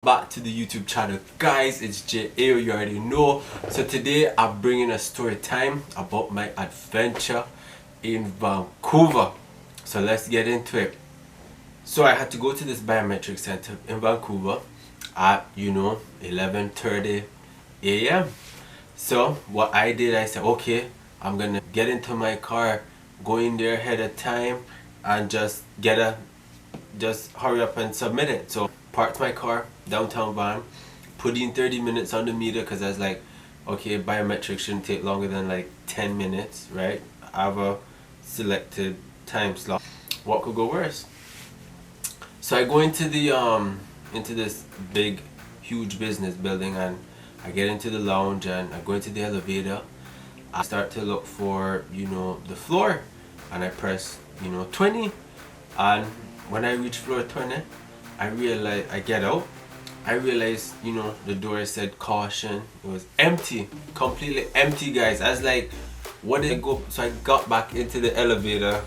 Back to the YouTube channel, guys. It's JA, you already know. So today I'm bringing a story time about my adventure in Vancouver. So let's get into it. So I had to go to this biometric center in Vancouver at 11:30 a.m. So what I did, I said, okay, I'm gonna get into my car, go in there ahead of time, and just hurry up and submit it. So parked my car downtown Van, put in 30 minutes on the meter because I was like, okay, biometrics shouldn't take longer than like 10 minutes, right? I have a selected time slot. What could go worse? So I go into the into this big huge business building, and I get into the lounge and I go into the elevator. I start to look for the floor, and I press 20, and when I reach floor 20, I realize, I get out, I realized the door said caution. It was empty, completely empty, guys. I was like, what did I go? So I got back into the elevator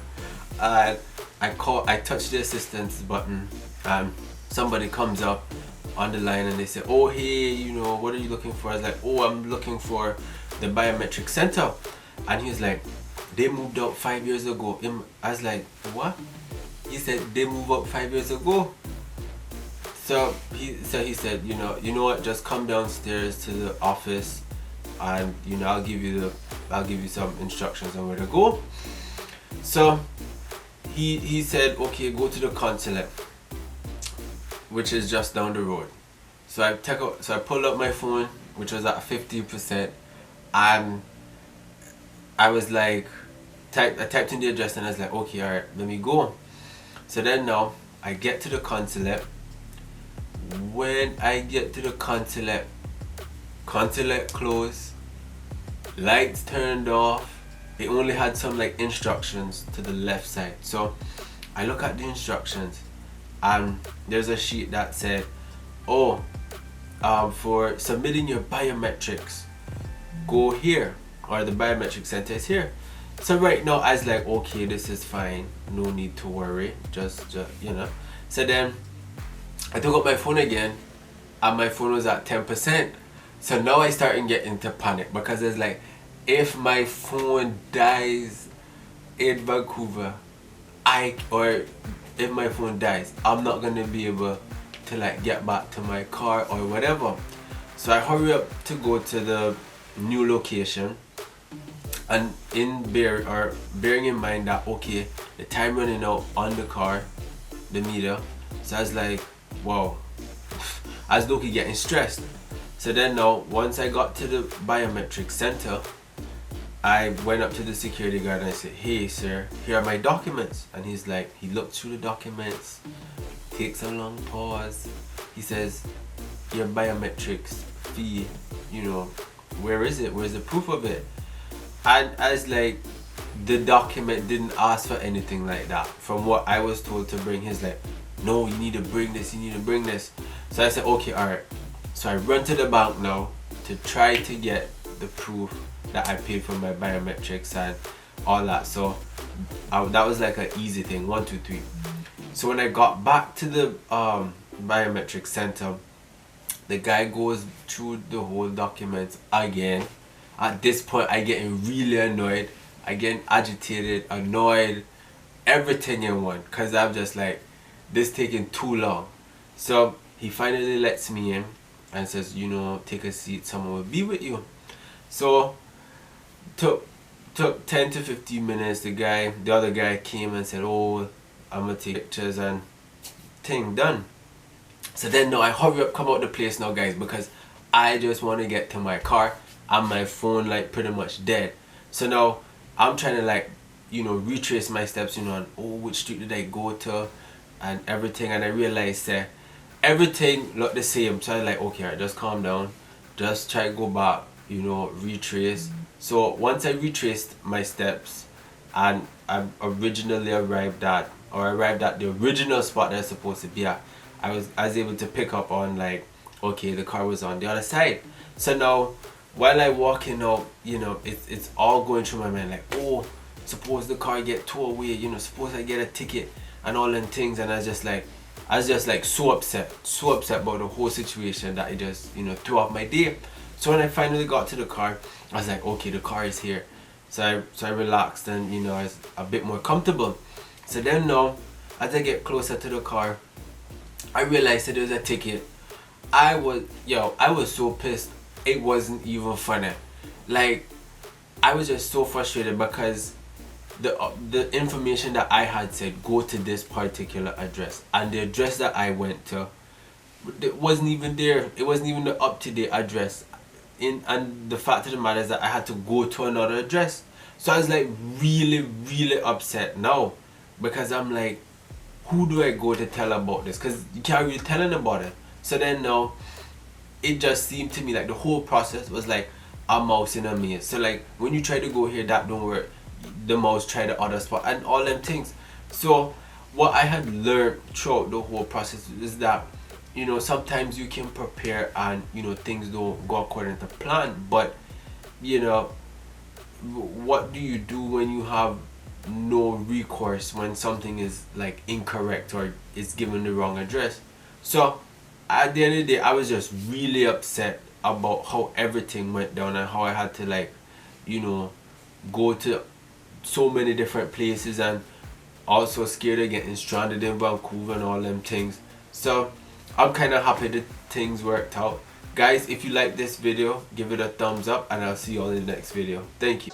and I touched the assistance button, and somebody comes up on the line and they say, oh hey, what are you looking for? I was like, oh, I'm looking for the biometric center. And he was like, they moved out 5 years ago. I was like, what? He said they moved out 5 years ago. So he said, you know what, just come downstairs to the office, and I'll give you some instructions on where to go. So he said, okay, go to the consulate, which is just down the road. So I pulled up my phone, which was at 50%, and I was like, I typed in the address, and I was like, okay, alright, let me go. So then now I get to the consulate. When I get to the consulate closed, lights turned off. It only had some like instructions to the left side. So I look at the instructions, and there's a sheet that said, oh, for submitting your biometrics, go here, or the biometric center is here. So right now I was like, okay, this is fine, no need to worry, just So then I took up my phone again, and my phone was at 10%. So now I started getting into panic, because it's like, if my phone dies in Vancouver, if my phone dies, I'm not gonna be able to like get back to my car or whatever. So I hurry up to go to the new location, and bearing in mind that, okay, the time running out on the car, the meter. So I was like, wow, I was looking getting stressed. So then now, once I got to the biometric center, I went up to the security guard and I said, hey sir, here are my documents. And he's like, he looked through the documents, takes a long pause. He says, your biometrics fee, where is it? Where's the proof of it? And I was like, the document didn't ask for anything like that. From what I was told to bring, he's like, no, you need to bring this, you need to bring this. So I said, okay, alright. So I run to the bank now to try to get the proof that I paid for my biometrics and all that. So that was like an easy thing, 1, 2, 3. So when I got back to the biometric center, the guy goes through the whole document again. At this point, I getting really annoyed. I getting agitated, annoyed, everything in one, because I'm just like, this taking too long. So he finally lets me in and says, take a seat, someone will be with you. So took 10 to 15 minutes. The other guy came and said, oh, I'm gonna take pictures, and thing done. So then now I hurry up, come out the place now, guys, because I just want to get to my car, and my phone like pretty much dead. So now I'm trying to like retrace my steps, on which street did I go to and everything, and I realized that everything looked the same. So I was like, okay, alright, just calm down, just try to go back, retrace. So once I retraced my steps, and I originally arrived at the original spot that I was supposed to be at, I was able to pick up on like, okay, the car was on the other side. So now while I walking out, it's all going through my mind like, oh, suppose the car get towed away, suppose I get a ticket and all them things. And I was just like, I was just like so upset about the whole situation that it just, you know, threw off my day. So when I finally got to the car, I was like, okay, the car is here. So I relaxed and, you know, I was a bit more comfortable. So then now, as I get closer to the car, I realized that there was a ticket. I was so pissed. It wasn't even funny. Like, I was just so frustrated because the information that I had said, go to this particular address, and the address that I went to, it wasn't even there. It wasn't even the up-to-date address. And the fact of the matter is that I had to go to another address. So I was like really upset now, because I'm like, who do I go to tell about this? Because you can't really tell them about it. So then now, it just seemed to me like the whole process was like a mouse in a maze. So like when you try to go here, that don't work, the mouse try the other spot and all them things. So what I had learned throughout the whole process is that, you know, sometimes you can prepare and, you know, things don't go according to plan, but, you know, what do you do when you have no recourse when something is like incorrect or is given the wrong address? So at the end of the day, I was just really upset about how everything went down and how I had to, like, you know, go to so many different places, and also scared of getting stranded in Vancouver and all them things. So I'm kind of happy that things worked out. Guys, if you like this video, give it a thumbs up, and I'll see you all in the next video. Thank you.